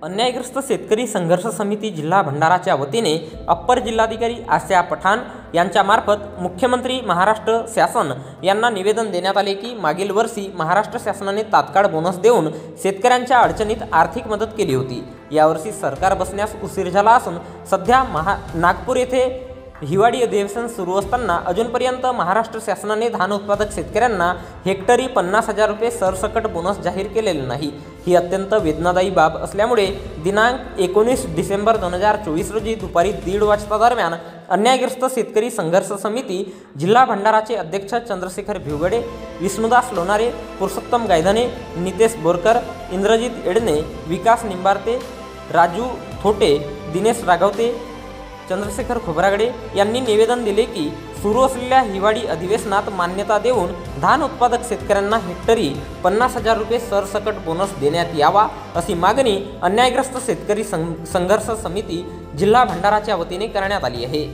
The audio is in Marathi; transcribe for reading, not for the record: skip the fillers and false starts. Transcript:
अन्यायग्रस्त शेतकरी संघर्ष समिती जिल्हा भंडाराच्या वतीने अप्पर जिल्हाधिकारी आसिया पठाण यांच्या मार्फत मुख्यमंत्री महाराष्ट्र शासन यांना निवेदन देण्यात आले की मागील वर्षी महाराष्ट्र शासनाने तात्काळ बोनस देऊन शेतकऱ्यांच्या अडचणीत आर्थिक मदत केली होती। यावर्षी सरकार बसण्यास उशीर झाला असून सध्या नागपूर येथे हिवाळी अधिवेशन सुरू असताना अजूनपर्यंत महाराष्ट्र शासनाने धान उत्पादक शेतकऱ्यांना हेक्टरी 50,000 रुपये सरसकट बोनस जाहीर केलेले नाही। ही अत्यंत वेदनादायी बाब असल्यामुळे दिनांक 19 डिसेंबर 2024 रोजी दुपारी 1:30 वाजता दरम्यान अन्यायग्रस्त शेतकरी संघर्ष समिती जिल्हा भंडाराचे अध्यक्ष चंद्रशेखर भिवगडे, विष्णुदास लोणारे, पुरुषोत्तम गायधने, नितेश बोरकर, इंद्रजित एडने, विकास निंबारते, राजू थोटे, दिनेश राघवते, चंद्रशेखर खोब्रागडे यांनी निवेदन दिले की सुरू असलेल्या हिवाळी अधिवेशनात मान्यता देऊन धान उत्पादक शेतकऱ्यांना हेक्टरी 50,000 रुपये सरसकट बोनस देण्यात यावा अशी मागणी अन्यायग्रस्त शेतकरी संघर्ष समिती जिल्हा भंडाराच्या वतीने करण्यात आली आहे।